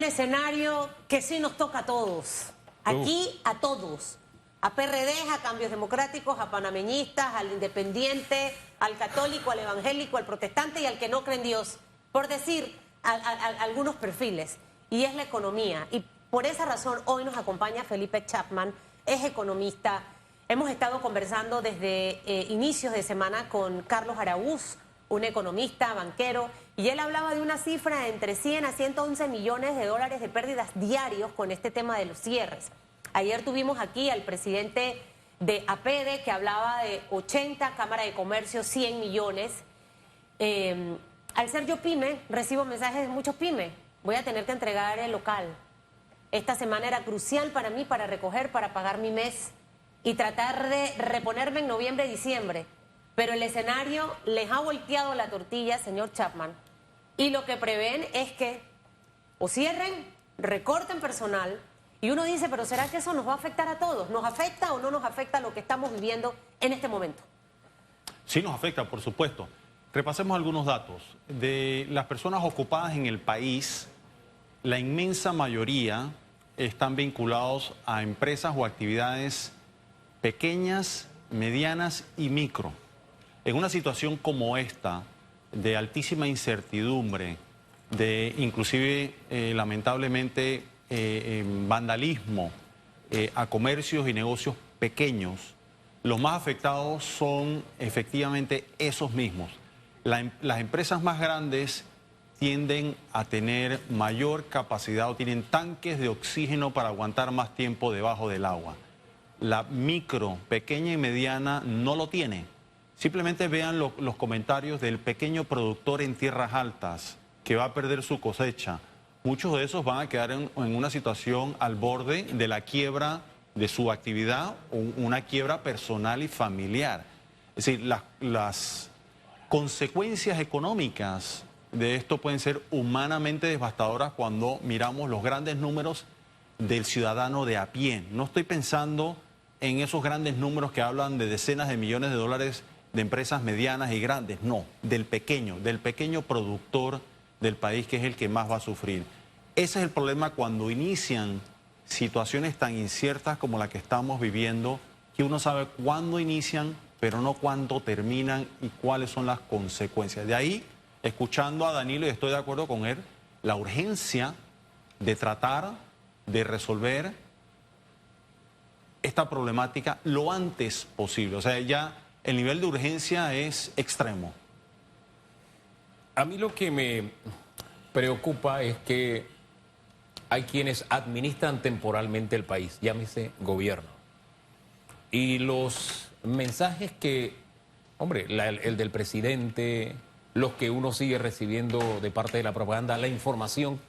escenario que sí nos toca a todos. Aquí a todos. A PRD, a Cambios Democráticos, a panameñistas, al independiente, al católico, al evangélico, al protestante y al que no cree en Dios. Por decir algunos perfiles. Y es la economía. Y por esa razón hoy nos acompaña Felipe Chapman, es economista. Hemos estado conversando desde inicios de semana con Carlos Araúz, un economista, banquero, y él hablaba de una cifra de entre 100 a 111 millones de dólares de pérdidas diarios con este tema de los cierres. Ayer tuvimos aquí al presidente de APEDE que hablaba de 80, Cámara de Comercio 100 millones. Al ser yo pyme, recibo mensajes de muchos pymes. Voy a tener que entregar el local. Esta semana era crucial para mí para recoger, para pagar mi mes y tratar de reponerme en noviembre y diciembre. Pero el escenario les ha volteado la tortilla, señor Chapman, y lo que prevén es que o cierren, recorten personal, y uno dice, pero ¿será que eso nos va a afectar a todos? ¿Nos afecta o no nos afecta lo que estamos viviendo en este momento? Sí nos afecta, por supuesto. Repasemos algunos datos. De las personas ocupadas en el país, la inmensa mayoría están vinculados a empresas o actividades pequeñas, medianas y micro. En una situación como esta, de altísima incertidumbre, de inclusive lamentablemente vandalismo a comercios y negocios pequeños, los más afectados son efectivamente esos mismos. Las empresas más grandes tienden a tener mayor capacidad o tienen tanques de oxígeno para aguantar más tiempo debajo del agua. La micro, pequeña y mediana no lo tiene. Simplemente vean los comentarios del pequeño productor en tierras altas que va a perder su cosecha. Muchos de esos van a quedar en una situación al borde de la quiebra de su actividad, o una quiebra personal y familiar. Es decir, las consecuencias económicas de esto pueden ser humanamente devastadoras cuando miramos los grandes números del ciudadano de a pie. No estoy pensando en esos grandes números que hablan de decenas de millones de dólares de empresas medianas y grandes, no, del pequeño productor del país, que es el que más va a sufrir. Ese es el problema cuando inician situaciones tan inciertas como la que estamos viviendo, que uno sabe cuándo inician, pero no cuándo terminan y cuáles son las consecuencias. De ahí, escuchando a Danilo, y estoy de acuerdo con él, la urgencia de tratar de resolver esta problemática lo antes posible. O sea, ya el nivel de urgencia es extremo. A mí lo que me preocupa es que hay quienes administran temporalmente el país, llámese gobierno. Y los mensajes que, hombre, el del presidente, los que uno sigue recibiendo de parte de la propaganda, la información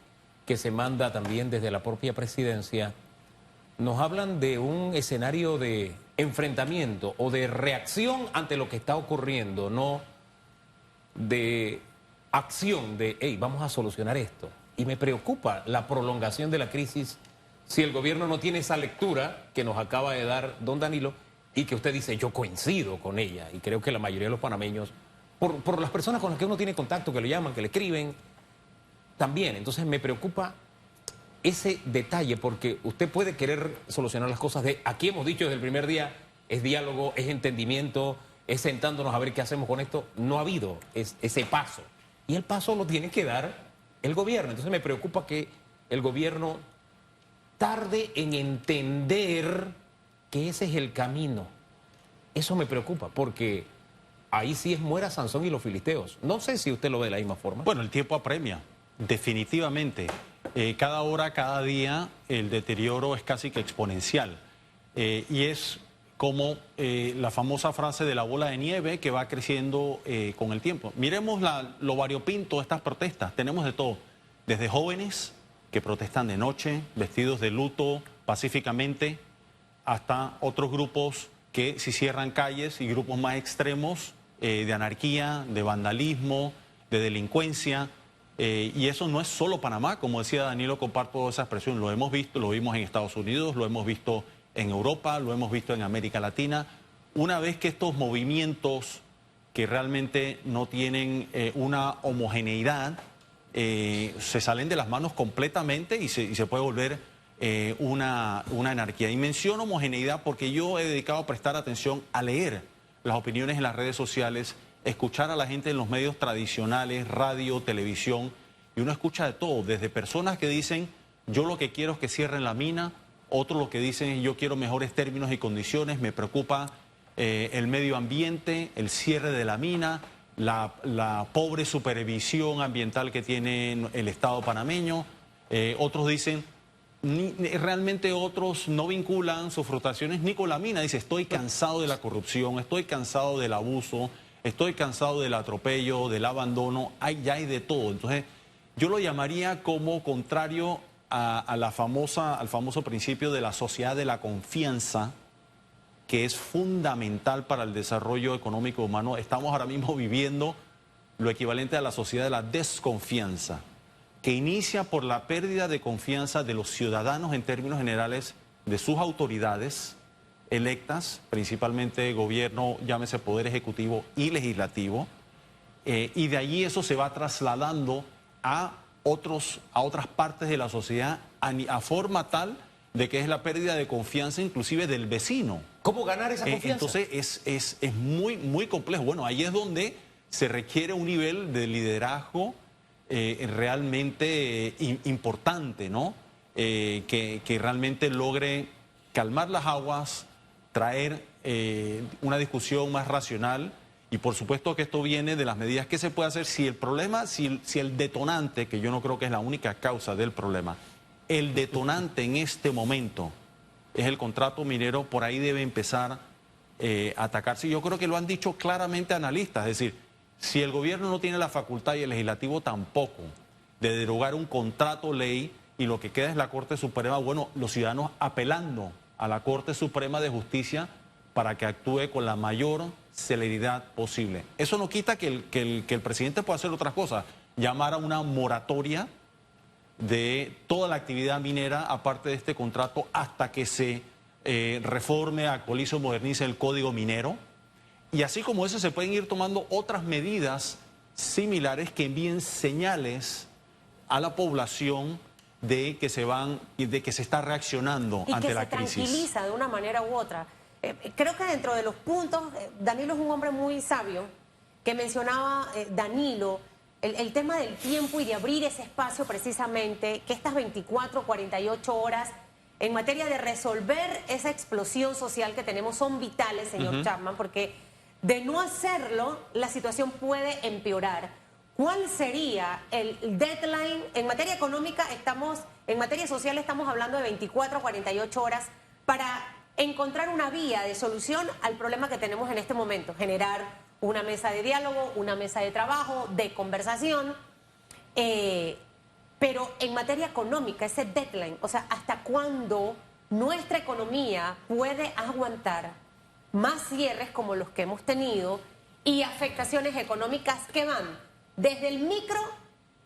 que se manda también desde la propia presidencia, nos hablan de un escenario de enfrentamiento o de reacción ante lo que está ocurriendo, no de acción de, hey, vamos a solucionar esto. Y me preocupa la prolongación de la crisis si el gobierno no tiene esa lectura que nos acaba de dar don Danilo y que usted dice, yo coincido con ella. Y creo que la mayoría de los panameños, por las personas con las que uno tiene contacto, que le llaman, que le escriben, también. Entonces me preocupa ese detalle, porque usted puede querer solucionar las cosas de, aquí hemos dicho desde el primer día, es diálogo, es entendimiento, es sentándonos a ver qué hacemos con esto. No ha habido ese paso. Y el paso lo tiene que dar el gobierno. Entonces me preocupa que el gobierno tarde en entender que ese es el camino. Eso me preocupa, porque ahí sí es muera Sansón y los filisteos. No sé si usted lo ve de la misma forma. Bueno, el tiempo apremia, definitivamente. Cada hora, cada día, el deterioro es casi que exponencial. Y es como la famosa frase de la bola de nieve que va creciendo con el tiempo. Miremos lo variopinto de estas protestas. Tenemos de todo, desde jóvenes que protestan de noche, vestidos de luto pacíficamente, hasta otros grupos que si cierran calles y grupos más extremos de anarquía, de vandalismo, de delincuencia. Y eso no es solo Panamá, como decía Danilo, comparto esa expresión, lo hemos visto, lo vimos en Estados Unidos, lo hemos visto en Europa, lo hemos visto en América Latina. Una vez que estos movimientos que realmente no tienen una homogeneidad se salen de las manos completamente y se puede volver una anarquía. Y menciono homogeneidad porque yo he dedicado a prestar atención a leer las opiniones en las redes sociales, escuchar a la gente en los medios tradicionales, radio, televisión, y uno escucha de todo, desde personas que dicen, yo lo que quiero es que cierren la mina, otros lo que dicen, yo quiero mejores términos y condiciones, me preocupa el medio ambiente, el cierre de la mina, la pobre supervisión ambiental que tiene el Estado panameño. Otros dicen, realmente otros no vinculan sus frustraciones ni con la mina. Dice, estoy cansado de la corrupción, estoy cansado del abuso, estoy cansado del atropello, del abandono, ya hay de todo. Entonces, yo lo llamaría como contrario al famoso principio de la sociedad de la confianza, que es fundamental para el desarrollo económico humano. Estamos ahora mismo viviendo lo equivalente a la sociedad de la desconfianza, que inicia por la pérdida de confianza de los ciudadanos en términos generales de sus autoridades electas, principalmente gobierno, llámese poder ejecutivo y legislativo, y de allí eso se va trasladando a otras partes de la sociedad a forma tal de que es la pérdida de confianza inclusive del vecino. ¿Cómo ganar esa confianza? Entonces es muy, muy complejo. Bueno, ahí es donde se requiere un nivel de liderazgo realmente importante, ¿no? Que realmente logre calmar las aguas, traer una discusión más racional, y por supuesto que esto viene de las medidas que se puede hacer si el problema, si el detonante, que yo no creo que es la única causa del problema, el detonante en este momento es el contrato minero, por ahí debe empezar a atacarse. Yo creo que lo han dicho claramente analistas, es decir, si el gobierno no tiene la facultad y el legislativo tampoco de derogar un contrato ley y lo que queda es la Corte Suprema, bueno, los ciudadanos apelando a la Corte Suprema de Justicia para que actúe con la mayor celeridad posible. Eso no quita que el presidente pueda hacer otras cosas, llamar a una moratoria de toda la actividad minera aparte de este contrato hasta que se reforme, actualice o modernice el Código Minero. Y así como eso se pueden ir tomando otras medidas similares que envíen señales a la población de que se está reaccionando ante la crisis. Y que se tranquiliza de una manera u otra. Creo que dentro de los puntos, Danilo es un hombre muy sabio, que mencionaba Danilo, el tema del tiempo y de abrir ese espacio precisamente, que estas 24, 48 horas en materia de resolver esa explosión social que tenemos son vitales, señor Chapman, porque de no hacerlo, la situación puede empeorar. ¿Cuál sería el deadline? En materia económica en materia social estamos hablando de 24 a 48 horas para encontrar una vía de solución al problema que tenemos en este momento, generar una mesa de diálogo, una mesa de trabajo, de conversación, pero en materia económica, ese deadline, o sea, ¿hasta cuándo nuestra economía puede aguantar más cierres como los que hemos tenido y afectaciones económicas que van desde el micro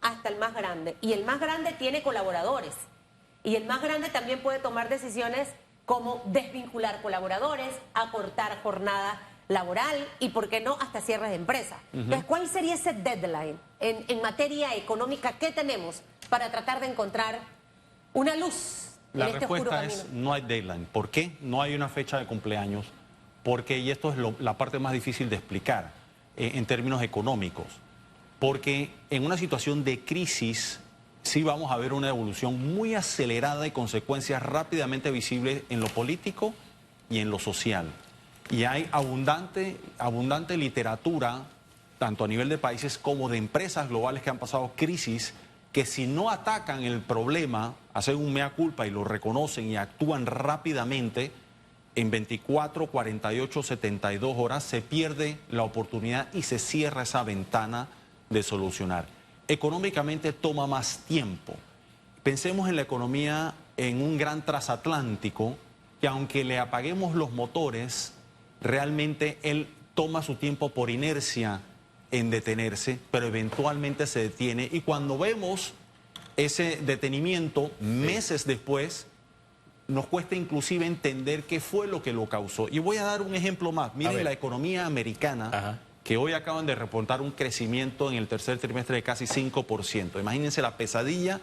hasta el más grande? Y el más grande tiene colaboradores, y el más grande también puede tomar decisiones como desvincular colaboradores, acortar jornada laboral y, ¿por qué no?, hasta cierres de empresas. Entonces, ¿cuál sería ese deadline en materia económica? ¿Qué tenemos para tratar de encontrar una luz La en este oscuro respuesta camino? es no hay deadline. ¿Por qué? No hay una fecha de cumpleaños. Porque, y esto es la parte más difícil de explicar en términos económicos, porque en una situación de crisis sí vamos a ver una evolución muy acelerada y consecuencias rápidamente visibles en lo político y en lo social. Y hay abundante literatura, tanto a nivel de países como de empresas globales que han pasado crisis, que si no atacan el problema, hacen un mea culpa y lo reconocen y actúan rápidamente, en 24, 48, 72 horas se pierde la oportunidad y se cierra esa ventana de solucionar. Económicamente toma más tiempo. Pensemos en la economía en un gran transatlántico que, aunque le apaguemos los motores, realmente él toma su tiempo por inercia en detenerse, pero eventualmente se detiene. Y cuando vemos ese detenimiento meses después, nos cuesta inclusive entender qué fue lo que lo causó. Y voy a dar un ejemplo más. Miren la economía americana, que hoy acaban de reportar un crecimiento en el tercer trimestre de casi 5%. Imagínense la pesadilla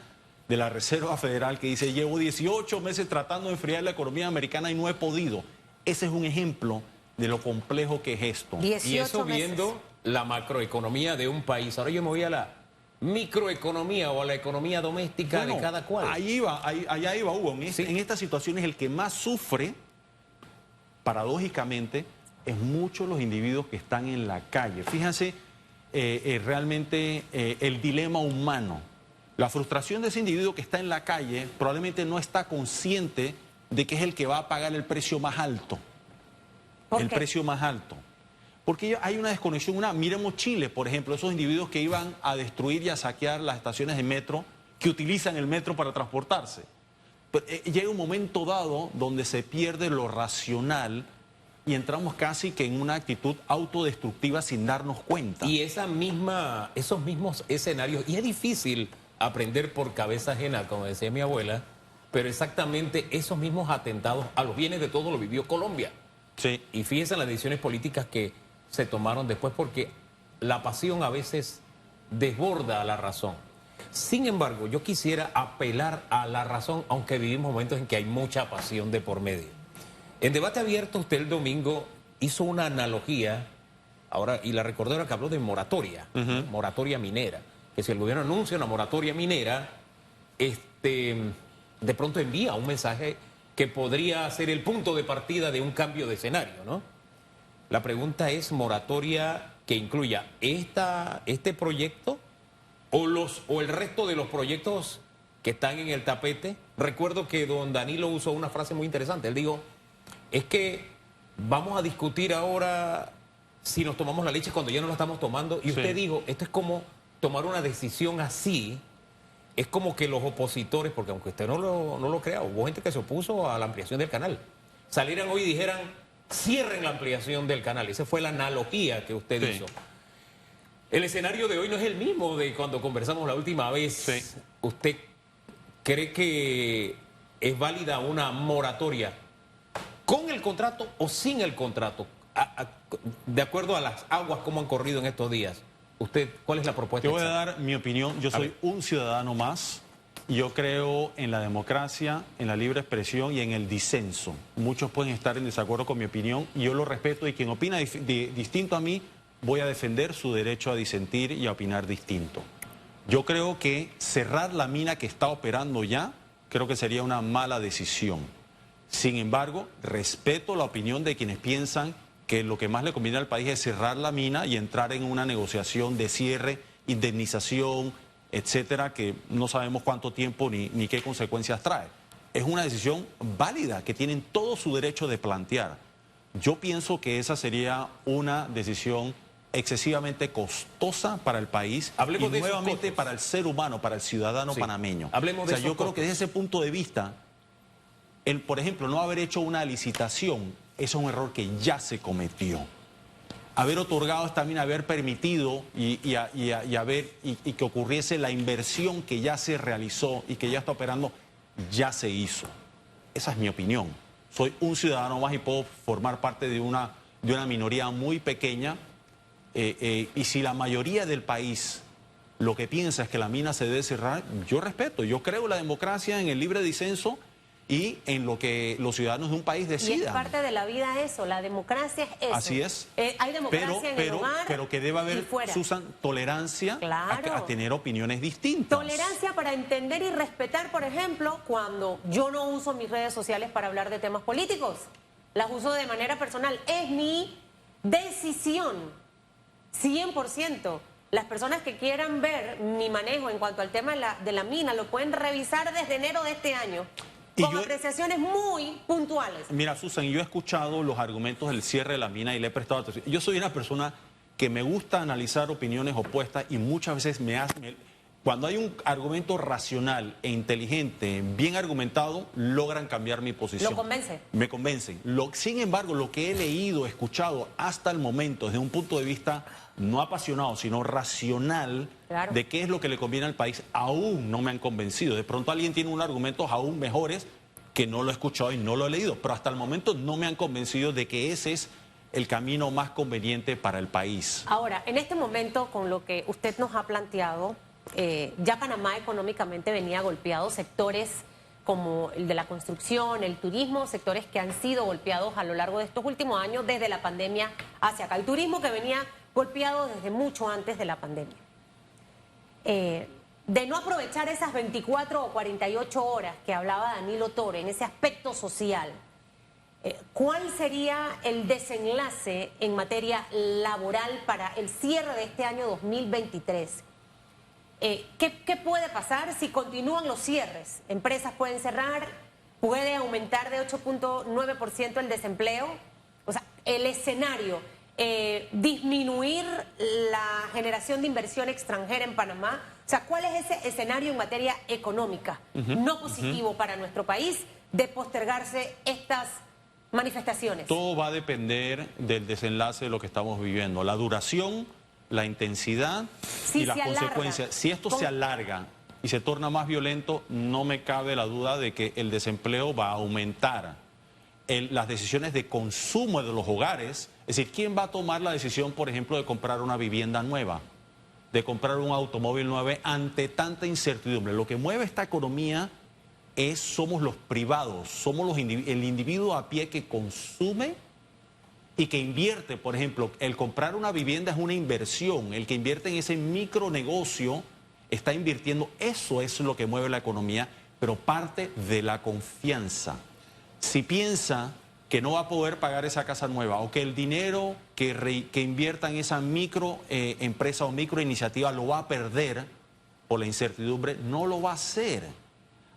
de la Reserva Federal que dice, llevo 18 meses tratando de enfriar la economía americana y no he podido. Ese es un ejemplo de lo complejo que es esto. 18 Y eso meses. viendo la macroeconomía de un país. Ahora yo me voy a la microeconomía o a la economía doméstica Bueno, de cada cual. Allá iba Hugo. Sí. En estas situaciones el que más sufre, paradójicamente, es muchos los individuos que están en la calle. Fíjense realmente el dilema humano. La frustración de ese individuo que está en la calle probablemente no está consciente de que es el que va a pagar el precio más alto. ¿Por El qué? precio más alto. Porque hay una desconexión. Miremos Chile, por ejemplo, esos individuos que iban a destruir y a saquear las estaciones de metro, que utilizan el metro para transportarse. Pero, llega un momento dado donde se pierde lo racional y entramos casi que en una actitud autodestructiva sin darnos cuenta. Y esos mismos escenarios, y es difícil aprender por cabeza ajena, como decía mi abuela, pero exactamente esos mismos atentados a los bienes de todos lo vivió Colombia. Sí. Y fíjense en las decisiones políticas que se tomaron después, porque la pasión a veces desborda a la razón. Sin embargo, yo quisiera apelar a la razón, aunque vivimos momentos en que hay mucha pasión de por medio. En debate abierto, usted el domingo hizo una analogía, ahora, y la recordé ahora que habló de moratoria, moratoria minera, que si el gobierno anuncia una moratoria minera, de pronto envía un mensaje que podría ser el punto de partida de un cambio de escenario, ¿no? La pregunta es, ¿moratoria que incluya este proyecto o el resto de los proyectos que están en el tapete? Recuerdo que don Danilo usó una frase muy interesante. Él dijo, es que vamos a discutir ahora si nos tomamos la leche cuando ya no la estamos tomando. Y usted Sí. dijo, esto es como tomar una decisión así. Es como que los opositores, porque aunque usted no lo crea, hubo gente que se opuso a la ampliación del canal, salieran hoy y dijeran, cierren la ampliación del canal. Esa fue la analogía que usted Sí. hizo. El escenario de hoy no es el mismo de cuando conversamos la última vez. Sí. ¿Usted cree que es válida una moratoria con el contrato o sin el contrato? De acuerdo a las aguas como han corrido en estos días, ¿usted cuál es la propuesta? Yo voy a exacta? dar mi opinión. Yo A soy ver. un ciudadano más. Yo creo en la democracia, en la libre expresión y en el disenso. Muchos pueden estar en desacuerdo con mi opinión y yo lo respeto, y quien opina distinto a mí, voy a defender su derecho a disentir y a opinar distinto. Yo creo que cerrar la mina que está operando ya, creo que sería una mala decisión. Sin embargo, respeto la opinión de quienes piensan que lo que más le conviene al país es cerrar la mina y entrar en una negociación de cierre, indemnización, etcétera, que no sabemos cuánto tiempo ni qué consecuencias trae. Es una decisión válida que tienen todo su derecho de plantear. Yo pienso que esa sería una decisión excesivamente costosa para el país Hablemos y de esos nuevamente costos. para el ser humano, para el ciudadano Sí. panameño. Hablemos de O sea, yo esos creo que costos. desde ese punto de vista, por ejemplo, no haber hecho una licitación, eso es un error que ya se cometió. Haber otorgado esta mina, haber permitido y que ocurriese la inversión que ya se realizó y que ya está operando, ya se hizo. Esa es mi opinión. Soy un ciudadano más y puedo formar parte de una minoría muy pequeña. Y si la mayoría del país lo que piensa es que la mina se debe cerrar, yo respeto. Yo creo en la democracia, en el libre disenso y en lo que los ciudadanos de un país Y es decidan. parte de la vida eso, la democracia es eso. Así es. Hay democracia en el hogar pero que debe y haber, fuera. Susan, tolerancia Claro. a tener opiniones distintas. Tolerancia para entender y respetar, por ejemplo, cuando yo no uso mis redes sociales para hablar de temas políticos. Las uso de manera personal. Es mi decisión, 100%. Las personas que quieran ver mi manejo en cuanto al tema de la mina lo pueden revisar desde enero de este año, Y con yo- apreciaciones muy puntuales. Mira, Susan, yo he escuchado los argumentos del cierre de la mina y le he prestado atención. Yo soy una persona que me gusta analizar opiniones opuestas y muchas veces cuando hay un argumento racional e inteligente, bien argumentado, logran cambiar mi posición. ¿Lo convence? Me convencen. Sin embargo, lo que he leído, escuchado hasta el momento, desde un punto de vista no apasionado, sino racional, Claro. de qué es lo que le conviene al país, aún no me han convencido. De pronto alguien tiene unos argumentos aún mejores que no lo he escuchado y no lo he leído, pero hasta el momento no me han convencido de que ese es el camino más conveniente para el país. Ahora, en este momento, con lo que usted nos ha planteado, ya Panamá económicamente venía golpeado, sectores como el de la construcción, el turismo, sectores que han sido golpeados a lo largo de estos últimos años desde la pandemia hacia acá. El turismo que venía golpeado desde mucho antes de la pandemia. De no aprovechar esas 24 o 48 horas que hablaba Danilo Torre en ese aspecto social, ¿cuál sería el desenlace en materia laboral para el cierre de este año 2023? ¿Qué puede pasar si continúan los cierres? Empresas pueden cerrar, puede aumentar de 8.9% el desempleo. O sea, el escenario, disminuir la generación de inversión extranjera en Panamá. O sea, ¿cuál es ese escenario en materia económica no positivo para nuestro país de postergarse estas manifestaciones? Todo va a depender del desenlace de lo que estamos viviendo, la duración, la intensidad y las consecuencias. Si esto se alarga y se torna más violento, no me cabe la duda de que el desempleo va a aumentar. Las decisiones de consumo de los hogares, es decir, ¿quién va a tomar la decisión, por ejemplo, de comprar una vivienda nueva, de comprar un automóvil nuevo ante tanta incertidumbre? Lo que mueve esta economía somos los privados, somos el individuo a pie que consume y que invierte. Por ejemplo, el comprar una vivienda es una inversión, el que invierte en ese micronegocio está invirtiendo, eso es lo que mueve la economía, pero parte de la confianza. Si piensa que no va a poder pagar esa casa nueva o que el dinero que invierta en esa empresa o microiniciativa lo va a perder por la incertidumbre, no lo va a hacer.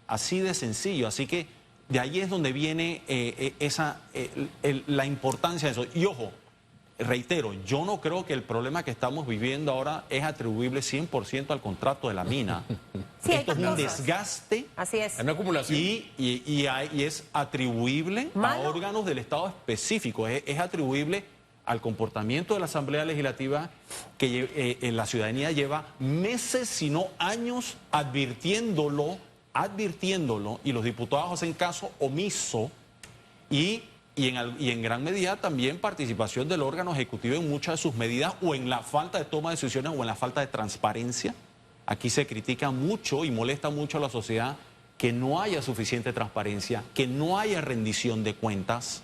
Así de sencillo. Así que de ahí es donde viene la importancia de eso. Y ojo, reitero, yo no creo que el problema que estamos viviendo ahora es atribuible 100% al contrato de la mina. Sí, esto es un desgaste. Así es. Una acumulación. Y es atribuible a órganos del Estado específicos. Es atribuible al comportamiento de la Asamblea Legislativa que la ciudadanía lleva meses, si no años, advirtiéndolo, y los diputados hacen caso omiso y en gran medida también participación del órgano ejecutivo en muchas de sus medidas o en la falta de toma de decisiones o en la falta de transparencia. Aquí se critica mucho y molesta mucho a la sociedad que no haya suficiente transparencia, que no haya rendición de cuentas,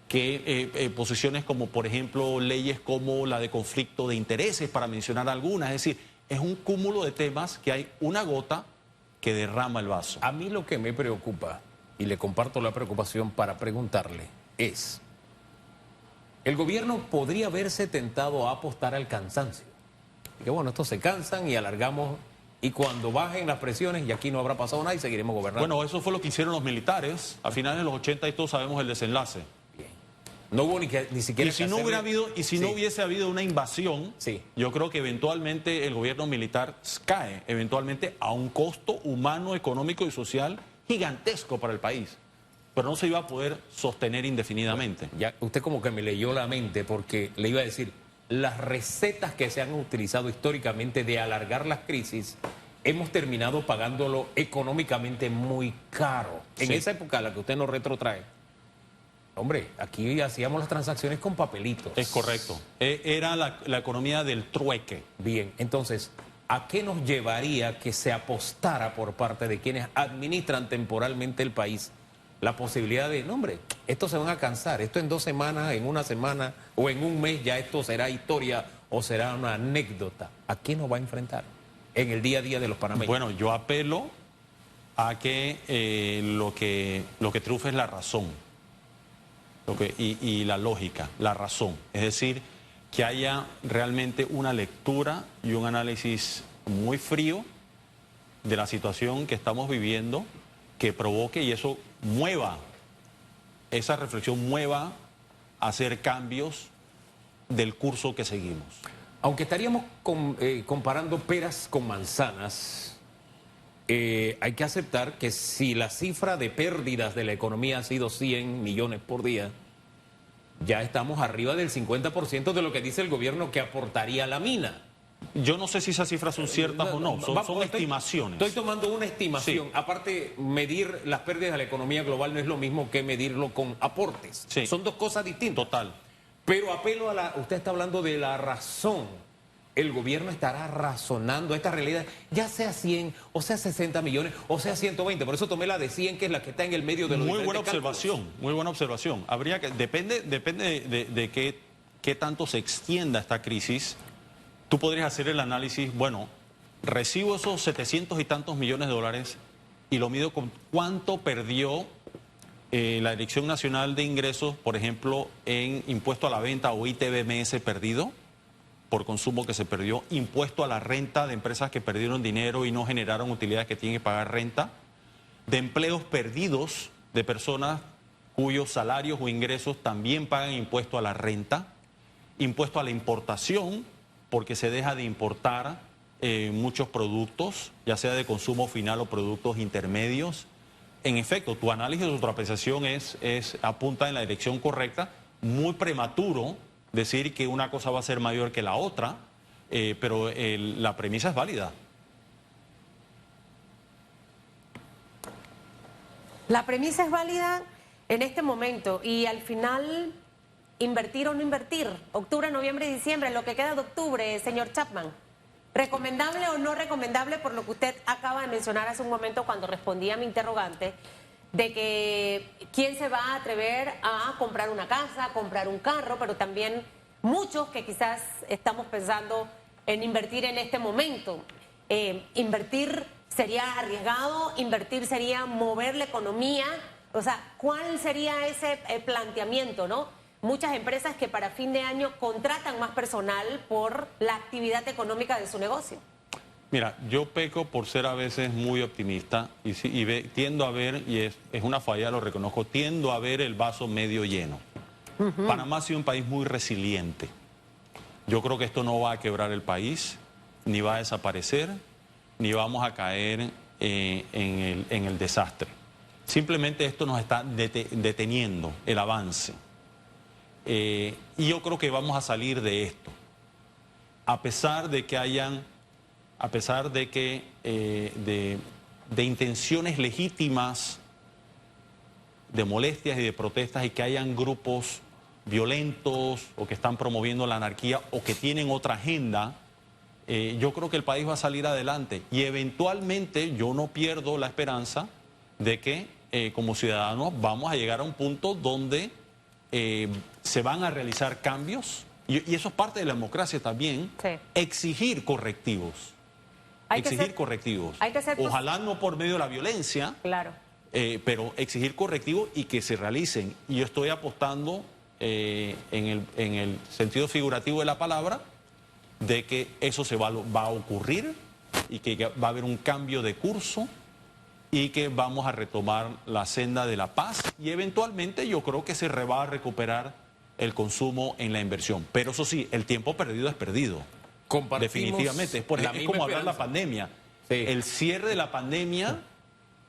que posiciones como, por ejemplo, leyes como la de conflicto de intereses, para mencionar algunas. Es decir, es un cúmulo de temas que hay una gota que derrama el vaso. A mí lo que me preocupa, y le comparto la preocupación para preguntarle, es, el gobierno podría haberse tentado a apostar al cansancio. Que bueno, estos se cansan y alargamos, y cuando bajen las presiones, y aquí no habrá pasado nada y seguiremos gobernando. Bueno, eso fue lo que hicieron los militares a finales de los 80 y todos sabemos el desenlace. Bien. No hubo ni siquiera... Y si no hubiera habido, no hubiese habido una invasión, sí, yo creo que eventualmente el gobierno militar cae, eventualmente a un costo humano, económico y social gigantesco para el país. Pero no se iba a poder sostener indefinidamente. Bueno, ya usted como que me leyó la mente porque le iba a decir, las recetas que se han utilizado históricamente de alargar las crisis, hemos terminado pagándolo económicamente muy caro. En esa época a la que usted nos retrotrae, hombre, aquí hacíamos las transacciones con papelitos. Es correcto. Era la economía del trueque. Bien, entonces, ¿a qué nos llevaría que se apostara por parte de quienes administran temporalmente el país la posibilidad de, no hombre, estos se van a cansar, esto en 2 semanas, en 1 semana o en un mes ya esto será historia o será una anécdota? ¿A qué nos va a enfrentar en el día a día de los panameños? Bueno, yo apelo a que lo que triunfa es la razón y la lógica, la razón. Es decir, que haya realmente una lectura y un análisis muy frío de la situación que estamos viviendo, que provoque y eso mueva, esa reflexión mueva a hacer cambios del curso que seguimos. Aunque estaríamos comparando peras con manzanas, hay que aceptar que si la cifra de pérdidas de la economía ha sido 100 millones por día, ya estamos arriba del 50% de lo que dice el gobierno que aportaría la mina. Yo no sé si esas cifras son ciertas o no, son estimaciones. Estoy tomando una estimación. Sí. Aparte, medir las pérdidas de la economía global no es lo mismo que medirlo con aportes. Sí. Son dos cosas distintas. Total. Pero apelo a la... Usted está hablando de la razón. El gobierno estará razonando esta realidad, ya sea 100, o sea 60 millones, o sea 120. Por eso tomé la de 100, que es la que está en el medio de los Muy buena diferentes observación, cálculos. muy buena observación. Habría que, depende de qué tanto se extienda esta crisis. Tú podrías hacer el análisis, bueno, recibo esos 700 y tantos millones de dólares y lo mido con cuánto perdió la Dirección Nacional de Ingresos, por ejemplo, en impuesto a la venta o ITBMS perdido, por consumo que se perdió, impuesto a la renta de empresas que perdieron dinero y no generaron utilidades que tienen que pagar renta, de empleos perdidos de personas cuyos salarios o ingresos también pagan impuesto a la renta, impuesto a la importación, porque se deja de importar muchos productos, ya sea de consumo final o productos intermedios. En efecto, tu análisis o tu apreciación apunta en la dirección correcta. Muy prematuro decir que una cosa va a ser mayor que la otra, pero la premisa es válida. La premisa es válida en este momento y al final invertir o no invertir, octubre, noviembre y diciembre, lo que queda de octubre, señor Chapman. ¿Recomendable o no recomendable por lo que usted acaba de mencionar hace un momento cuando respondía a mi interrogante de que quién se va a atrever a comprar una casa, a comprar un carro, pero también muchos que quizás estamos pensando en invertir en este momento? ¿Invertir sería arriesgado? ¿Invertir sería mover la economía? O sea, ¿cuál sería ese planteamiento, no? Muchas empresas que para fin de año contratan más personal por la actividad económica de su negocio. Mira, yo peco por ser a veces muy optimista tiendo a ver, y es una falla, lo reconozco, tiendo a ver el vaso medio lleno. Panamá ha sido un país muy resiliente. Yo creo que esto no va a quebrar el país, ni va a desaparecer, ni vamos a caer en el desastre. Simplemente esto nos está deteniendo el avance. Y yo creo que vamos a salir de esto, a pesar de intenciones legítimas, de molestias y de protestas, y que hayan grupos violentos o que están promoviendo la anarquía o que tienen otra agenda. Yo creo que el país va a salir adelante y eventualmente yo no pierdo la esperanza de que como ciudadanos vamos a llegar a un punto donde se van a realizar cambios, y eso es parte de la democracia también, sí. Exigir correctivos. Hay que ser ojalá no por medio de la violencia, claro. Pero exigir correctivos y que se realicen. Y yo estoy apostando en el sentido figurativo de la palabra de que eso va a ocurrir y que va a haber un cambio de curso y que vamos a retomar la senda de la paz y eventualmente yo creo que se va a recuperar el consumo en la inversión. Pero eso sí, el tiempo perdido es perdido. Definitivamente. Es como hablar de la pandemia. Sí. El cierre de la pandemia,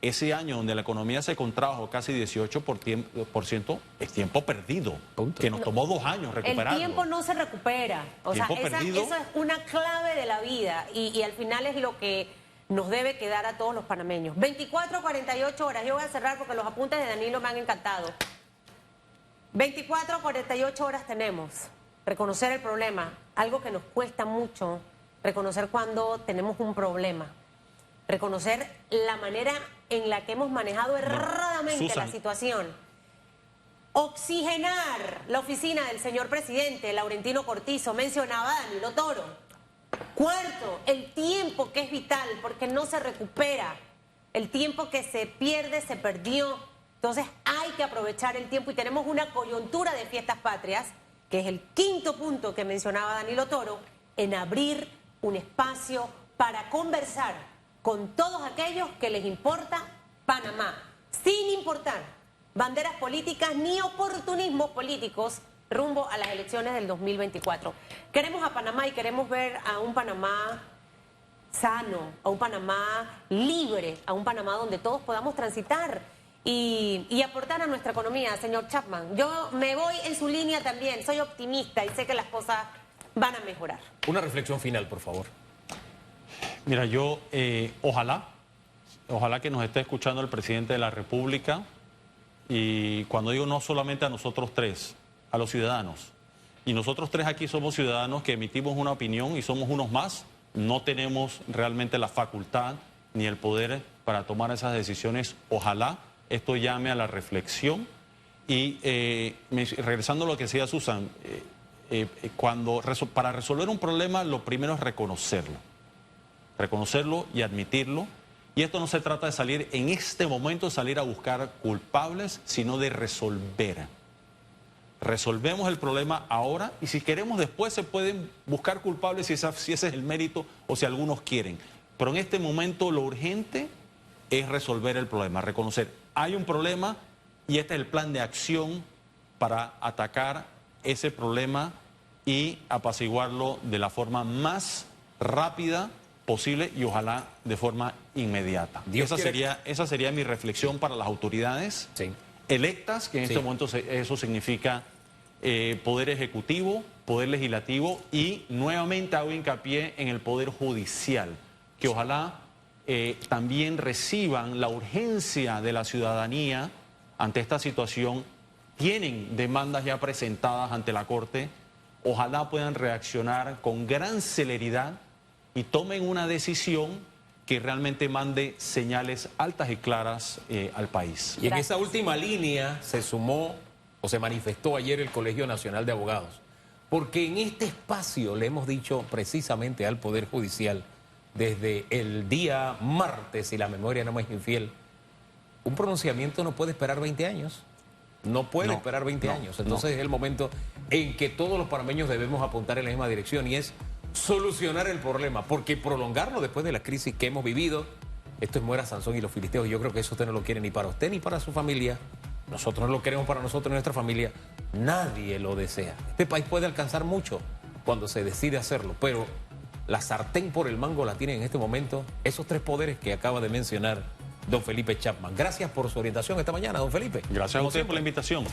ese año donde la economía se contrajo casi 18%, es tiempo perdido. Punto. Que nos tomó 2 años recuperarlo. El tiempo no se recupera. O sea, esa es una clave de la vida y al final es lo que nos debe quedar a todos los panameños. 24 a 48 horas. Yo voy a cerrar porque los apuntes de Danilo me han encantado. 24 a 48 horas tenemos. Reconocer el problema. Algo que nos cuesta mucho. Reconocer cuando tenemos un problema. Reconocer la manera en la que hemos manejado erradamente la situación. Oxigenar la oficina del señor presidente, Laurentino Cortizo. Mencionaba a Danilo Toro. Cuarto, el tiempo que es vital porque no se recupera. El tiempo que se pierde, se perdió. Entonces hay que aprovechar el tiempo y tenemos una coyuntura de fiestas patrias, que es el quinto punto que mencionaba Danilo Toro, en abrir un espacio para conversar con todos aquellos que les importa Panamá, sin importar banderas políticas ni oportunismos políticos rumbo a las elecciones del 2024. Queremos a Panamá y queremos ver a un Panamá sano, a un Panamá libre, a un Panamá donde todos podamos transitar y aportar a nuestra economía, señor Chapman. Yo me voy en su línea también, soy optimista y sé que las cosas van a mejorar. Una reflexión final, por favor. Mira, yo ojalá que nos esté escuchando el presidente de la República, y cuando digo no solamente a nosotros tres, a los ciudadanos, y nosotros tres aquí somos ciudadanos que emitimos una opinión y somos unos más, no tenemos realmente la facultad ni el poder para tomar esas decisiones. Ojalá esto llame a la reflexión y regresando a lo que decía Susan, para resolver un problema lo primero es reconocerlo y admitirlo. Y esto no se trata de salir en este momento, salir a buscar culpables, sino de resolver. Resolvemos el problema ahora y si queremos después se pueden buscar culpables si ese es el mérito o si algunos quieren. Pero en este momento lo urgente es resolver el problema, reconocer, hay un problema y este es el plan de acción para atacar ese problema y apaciguarlo de la forma más rápida posible y ojalá de forma inmediata. Esa sería mi reflexión para las autoridades electas, que en este momento eso significa poder ejecutivo, poder legislativo y nuevamente hago hincapié en el poder judicial, que ojalá también reciban la urgencia de la ciudadanía ante esta situación. Tienen demandas ya presentadas ante la Corte, ojalá puedan reaccionar con gran celeridad y tomen una decisión que realmente mande señales altas y claras al país. Y en esa última línea se sumó o se manifestó ayer el Colegio Nacional de Abogados, porque en este espacio le hemos dicho precisamente al Poder Judicial, desde el día martes, si la memoria no me es infiel, un pronunciamiento no puede esperar 20 años. No puede esperar 20 años. Entonces es el momento en que todos los panameños debemos apuntar en la misma dirección y es solucionar el problema, porque prolongarlo después de la crisis que hemos vivido, esto es muera Sansón y los filisteos. Yo creo que eso usted no lo quiere ni para usted ni para su familia. Nosotros no lo queremos para nosotros y nuestra familia. Nadie lo desea. Este país puede alcanzar mucho cuando se decide hacerlo, pero la sartén por el mango la tienen en este momento esos tres poderes que acaba de mencionar don Felipe Chapman. Gracias por su orientación esta mañana, don Felipe. Gracias a usted por la invitación.